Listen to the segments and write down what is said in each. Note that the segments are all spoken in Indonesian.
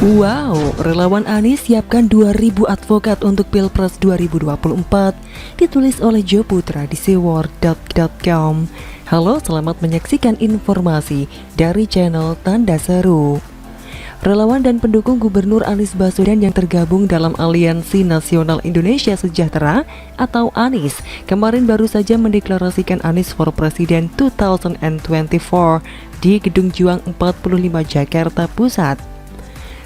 Wow, relawan Anies siapkan 2000 advokat untuk Pilpres 2024. Ditulis oleh Jo Putra di seword.com. Halo, selamat menyaksikan informasi dari channel Tanda Seru. Relawan dan pendukung Gubernur Anies Baswedan yang tergabung dalam Aliansi Nasional Indonesia Sejahtera atau ANIS kemarin baru saja mendeklarasikan Anies for President 2024 di Gedung Juang 45 Jakarta Pusat.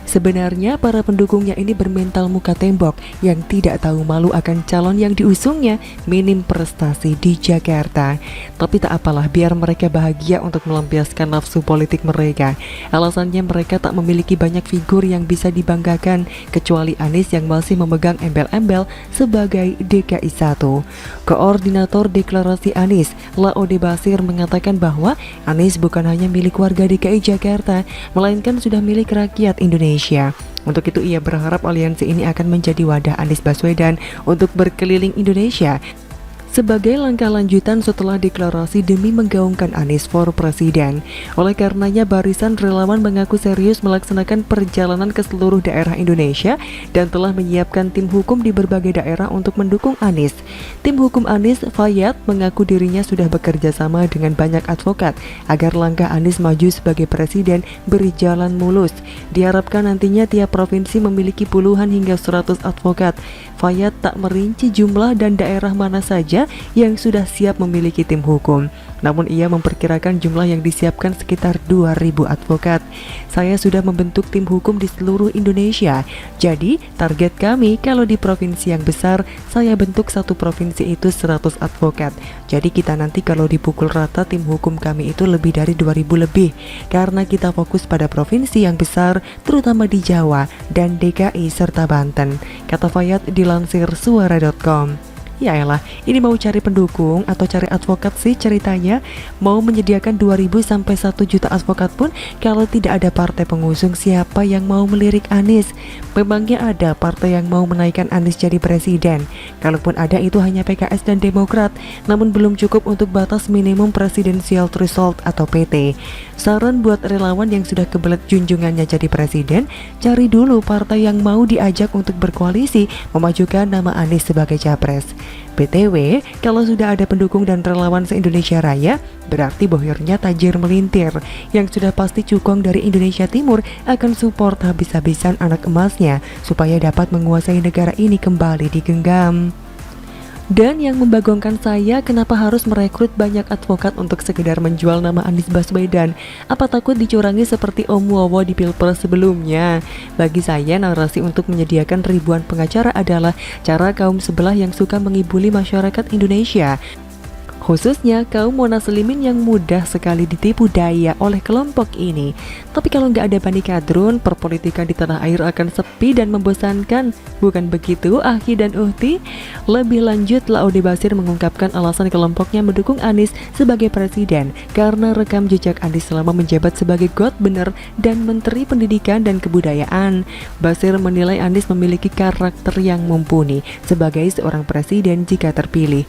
Sebenarnya para pendukungnya ini bermental muka tembok yang tidak tahu malu akan calon yang diusungnya minim prestasi di Jakarta. Tapi tak apalah, biar mereka bahagia untuk melampiaskan nafsu politik mereka. Alasannya mereka tak memiliki banyak figur yang bisa dibanggakan kecuali Anies yang masih memegang embel-embel sebagai DKI 1. Koordinator deklarasi Anies, Laode Basir, mengatakan bahwa Anies bukan hanya milik warga DKI Jakarta, melainkan sudah milik rakyat Indonesia. Untuk itu ia berharap aliansi ini akan menjadi wadah Anies Baswedan untuk berkeliling Indonesia sebagai langkah lanjutan setelah deklarasi demi menggaungkan Anies for Presiden. Oleh karenanya barisan relawan mengaku serius melaksanakan perjalanan ke seluruh daerah Indonesia dan telah menyiapkan tim hukum di berbagai daerah untuk mendukung Anies. Tim hukum Anies, Fayat, mengaku dirinya sudah bekerja sama dengan banyak advokat agar langkah Anies maju sebagai presiden berjalan mulus. Diharapkan nantinya tiap provinsi memiliki puluhan hingga 100 advokat. Fayat tak merinci jumlah dan daerah mana saja yang sudah siap memiliki tim hukum. Namun ia memperkirakan jumlah yang disiapkan sekitar 2000 advokat. Saya sudah membentuk tim hukum di seluruh Indonesia. Jadi target kami kalau di provinsi yang besar, saya bentuk satu provinsi itu 100 advokat. Jadi kita nanti kalau dipukul rata tim hukum kami itu lebih dari 2000 lebih. Karena kita fokus pada provinsi yang besar, terutama di Jawa dan DKI serta Banten, kata Fayat dilansir suara.com. Ya elah, ini mau cari pendukung atau cari advokat sih ceritanya? Mau menyediakan 2000 sampai 1 juta advokat pun kalau tidak ada partai pengusung, siapa yang mau melirik Anies? Memangnya ada partai yang mau menaikkan Anies jadi presiden? Kalaupun ada itu hanya PKS dan Demokrat, namun belum cukup untuk batas minimum presidensial threshold atau PT. Saran buat relawan yang sudah kebelet junjungannya jadi presiden, cari dulu partai yang mau diajak untuk berkoalisi memajukan nama Anies sebagai capres. BTW, kalau sudah ada pendukung dan relawan se-Indonesia Raya, berarti bohirnya tajir melintir. Yang sudah pasti cukong dari Indonesia Timur akan support habis-habisan anak emasnya supaya dapat menguasai negara ini kembali digenggam. Dan yang membagongkan saya, kenapa harus merekrut banyak advokat untuk sekedar menjual nama Anies Baswedan? Apa takut dicurangi seperti Om Wowo di Pilpres sebelumnya? Bagi saya, narasi untuk menyediakan ribuan pengacara adalah cara kaum sebelah yang suka mengibuli masyarakat Indonesia, khususnya kaum monaslimin yang mudah sekali ditipu daya oleh kelompok ini. Tapi kalau nggak ada Bani Kadrun, perpolitikan di tanah air akan sepi dan membosankan. Bukan begitu, Ahi dan Uhti? Lebih lanjut, Laode Basir mengungkapkan alasan kelompoknya mendukung Anies sebagai presiden karena rekam jejak Anies selama menjabat sebagai Gubernur dan Menteri Pendidikan dan Kebudayaan. Basir menilai Anies memiliki karakter yang mumpuni sebagai seorang presiden jika terpilih.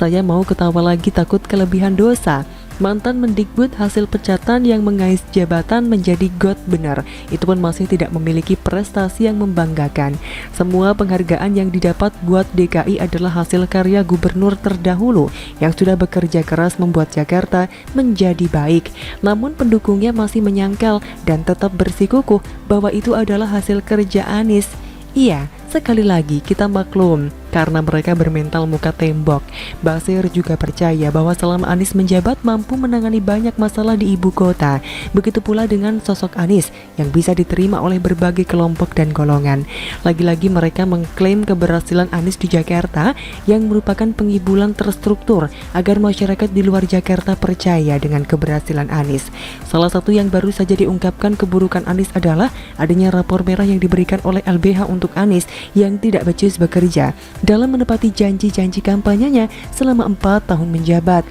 Saya mau ketawa lagi takut kelebihan dosa. Mantan Mendikbud hasil pecatan yang mengais jabatan menjadi Gubernur itu pun masih tidak memiliki prestasi yang membanggakan. Semua penghargaan yang didapat buat DKI adalah hasil karya gubernur terdahulu yang sudah bekerja keras membuat Jakarta menjadi baik. Namun pendukungnya masih menyangkal dan tetap bersikukuh bahwa itu adalah hasil kerja Anies. Iya, sekali lagi kita maklum karena mereka bermental muka tembok. Basir juga percaya bahwa selama Anies menjabat mampu menangani banyak masalah di ibu kota. Begitu pula dengan sosok Anies yang bisa diterima oleh berbagai kelompok dan golongan. Lagi-lagi mereka mengklaim keberhasilan Anies di Jakarta yang merupakan pengibulan terstruktur agar masyarakat di luar Jakarta percaya dengan keberhasilan Anies. Salah satu yang baru saja diungkapkan keburukan Anies adalah adanya rapor merah yang diberikan oleh LBH untuk Anies yang tidak becus bekerja dalam menepati janji-janji kampanyenya selama 4 tahun menjabat.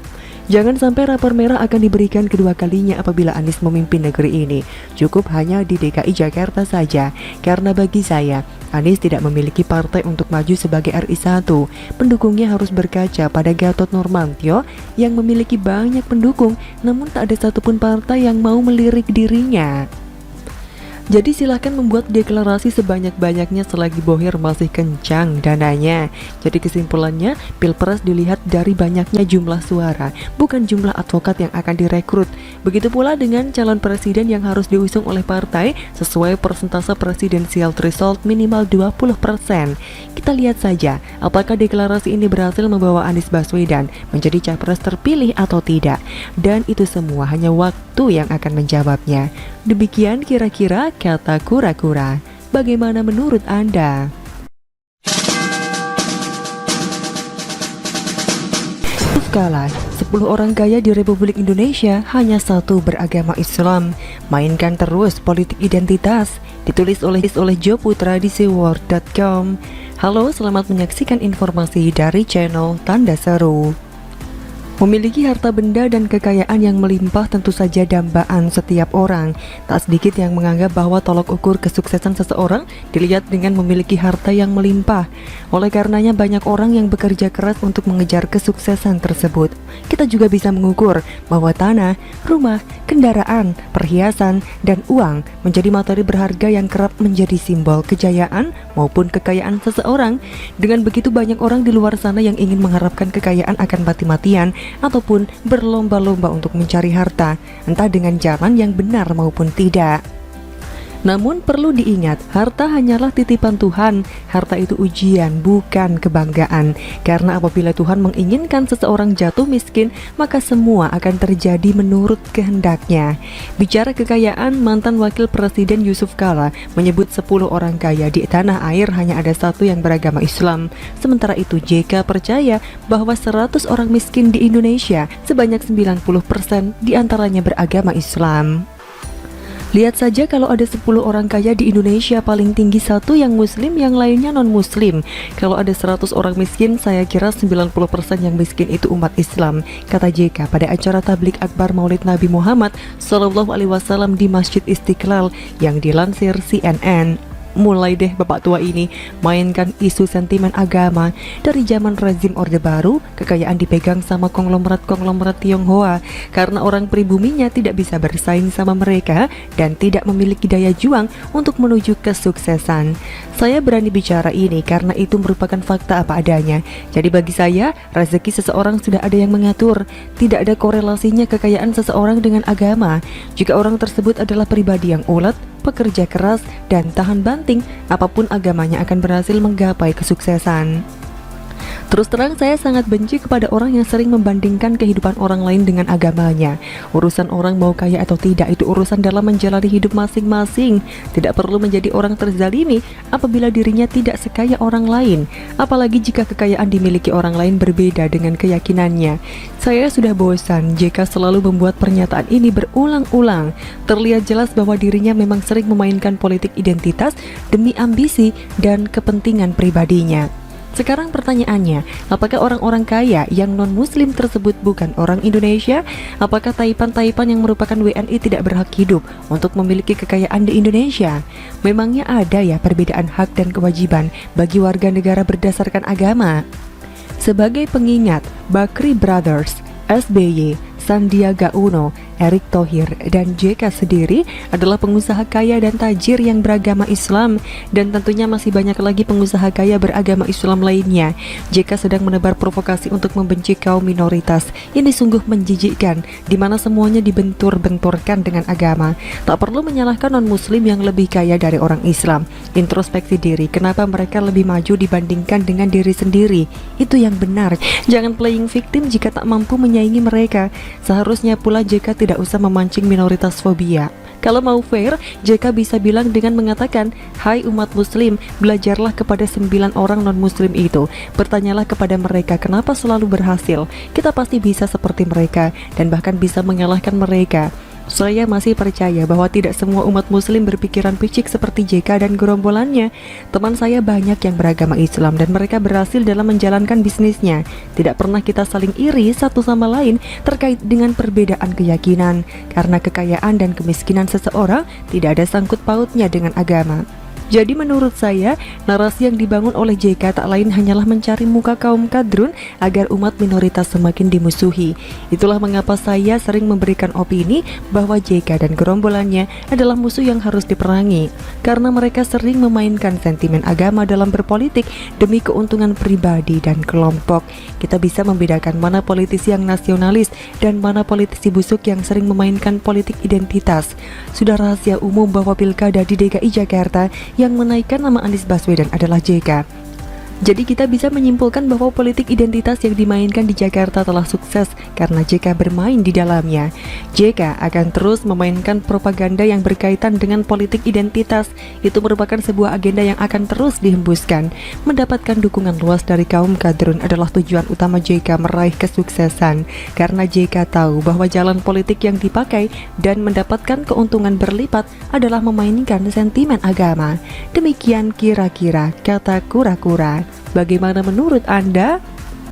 Jangan sampai rapor merah akan diberikan kedua kalinya apabila Anies memimpin negeri ini. Cukup hanya di DKI Jakarta saja. Karena bagi saya, Anies tidak memiliki partai untuk maju sebagai RI 1. Pendukungnya harus berkaca pada Gatot Nurmantio yang memiliki banyak pendukung, namun tak ada satupun partai yang mau melirik dirinya. Jadi silahkan membuat deklarasi sebanyak-banyaknya selagi Bohir masih kencang dananya. Jadi kesimpulannya, Pilpres dilihat dari banyaknya jumlah suara, bukan jumlah advokat yang akan direkrut. Begitu pula dengan calon presiden yang harus diusung oleh partai sesuai persentase presidensial threshold minimal 20%. Kita lihat saja apakah deklarasi ini berhasil membawa Anies Baswedan menjadi capres terpilih atau tidak. Dan itu semua hanya waktu yang akan menjawabnya. Demikian kira-kira kata kura-kura. Bagaimana menurut Anda? Kala 10 orang kaya di Republik Indonesia, hanya satu beragama Islam. Mainkan terus politik identitas. Ditulis oleh Joe Putra di seaworld.com. Halo, selamat menyaksikan informasi dari channel Tanda Seru. Memiliki harta benda dan kekayaan yang melimpah tentu saja dambaan setiap orang. Tak sedikit yang menganggap bahwa tolok ukur kesuksesan seseorang dilihat dengan memiliki harta yang melimpah. Oleh karenanya banyak orang yang bekerja keras untuk mengejar kesuksesan tersebut. Kita juga bisa mengukur bahwa tanah, rumah, kendaraan, perhiasan, dan uang menjadi materi berharga yang kerap menjadi simbol kejayaan maupun kekayaan seseorang. Dengan begitu banyak orang di luar sana yang ingin mengharapkan kekayaan akan mati-matian ataupun berlomba-lomba untuk mencari harta, entah dengan jalan yang benar maupun tidak. Namun perlu diingat, harta hanyalah titipan Tuhan. Harta itu ujian, bukan kebanggaan. Karena apabila Tuhan menginginkan seseorang jatuh miskin, maka semua akan terjadi menurut kehendaknya. Bicara kekayaan, mantan Wakil Presiden Yusuf Kala menyebut 10 orang kaya di tanah air hanya ada satu yang beragama Islam. Sementara itu JK percaya bahwa 100 orang miskin di Indonesia, sebanyak 90% diantaranya beragama Islam. Lihat saja kalau ada 10 orang kaya di Indonesia, paling tinggi satu yang muslim, yang lainnya non-muslim. Kalau ada 100 orang miskin, saya kira 90% yang miskin itu umat Islam, kata JK pada acara tablik akbar Maulid Nabi Muhammad SAW di Masjid Istiqlal yang dilansir CNN. Mulai deh bapak tua ini mainkan isu sentimen agama. Dari zaman rezim Orde Baru, kekayaan dipegang sama konglomerat-konglomerat Tionghoa karena orang pribuminya tidak bisa bersaing sama mereka dan tidak memiliki daya juang untuk menuju kesuksesan. Saya berani bicara ini karena itu merupakan fakta apa adanya. Jadi bagi saya, rezeki seseorang sudah ada yang mengatur. Tidak ada korelasinya kekayaan seseorang dengan agama. Jika orang tersebut adalah pribadi yang ulet, pekerja keras, dan tahan banting, apapun agamanya akan berhasil menggapai kesuksesan. Terus terang saya sangat benci kepada orang yang sering membandingkan kehidupan orang lain dengan agamanya. Urusan orang mau kaya atau tidak itu urusan dalam menjalani hidup masing-masing. Tidak perlu menjadi orang terzalimi apabila dirinya tidak sekaya orang lain. Apalagi jika kekayaan dimiliki orang lain berbeda dengan keyakinannya. Saya sudah bosan jika selalu membuat pernyataan ini berulang-ulang. Terlihat jelas bahwa dirinya memang sering memainkan politik identitas demi ambisi dan kepentingan pribadinya. Sekarang pertanyaannya, apakah orang-orang kaya yang non-muslim tersebut bukan orang Indonesia? Apakah Taipan-Taipan yang merupakan WNI tidak berhak hidup untuk memiliki kekayaan di Indonesia? Memangnya ada ya perbedaan hak dan kewajiban bagi warga negara berdasarkan agama? Sebagai pengingat, Bakri Brothers, SBY, Sandiaga Uno, Erick Thohir, dan JK sendiri adalah pengusaha kaya dan tajir yang beragama Islam, dan tentunya masih banyak lagi pengusaha kaya beragama Islam lainnya. JK sedang menebar provokasi untuk membenci kaum minoritas. Ini sungguh menjijikkan, di mana semuanya dibentur-benturkan dengan agama. Tak perlu menyalahkan non-muslim yang lebih kaya dari orang Islam. Introspeksi diri, kenapa mereka lebih maju dibandingkan dengan diri sendiri? Itu yang benar. Jangan playing victim jika tak mampu menyaingi mereka. Seharusnya pula JK tidak usah memancing minoritas fobia. Kalau mau fair, JK bisa bilang dengan mengatakan, "Hai umat muslim, belajarlah kepada 9 orang non-muslim itu. Bertanyalah kepada mereka kenapa selalu berhasil. Kita pasti bisa seperti mereka dan bahkan bisa mengalahkan mereka." Saya masih percaya bahwa tidak semua umat muslim berpikiran picik seperti JK dan gerombolannya. Teman saya banyak yang beragama Islam dan mereka berhasil dalam menjalankan bisnisnya. Tidak pernah kita saling iri satu sama lain terkait dengan perbedaan keyakinan, karena kekayaan dan kemiskinan seseorang tidak ada sangkut pautnya dengan agama. Jadi menurut saya, narasi yang dibangun oleh JK tak lain hanyalah mencari muka kaum kadrun agar umat minoritas semakin dimusuhi. Itulah mengapa saya sering memberikan opini bahwa JK dan gerombolannya adalah musuh yang harus diperangi, karena mereka sering memainkan sentimen agama dalam berpolitik demi keuntungan pribadi dan kelompok. Kita bisa membedakan mana politisi yang nasionalis dan mana politisi busuk yang sering memainkan politik identitas. Sudah rahasia umum bahwa pilkada di DKI Jakarta yang menaikkan nama Anies Baswedan adalah JK. Jadi kita bisa menyimpulkan bahwa politik identitas yang dimainkan di Jakarta telah sukses karena JK bermain di dalamnya. JK akan terus memainkan propaganda yang berkaitan dengan politik identitas. Itu merupakan sebuah agenda yang akan terus dihembuskan. Mendapatkan dukungan luas dari kaum kadrun adalah tujuan utama JK meraih kesuksesan, karena JK tahu bahwa jalan politik yang dipakai dan mendapatkan keuntungan berlipat adalah memainkan sentimen agama. Demikian kira-kira kata kura-kura. Bagaimana menurut Anda?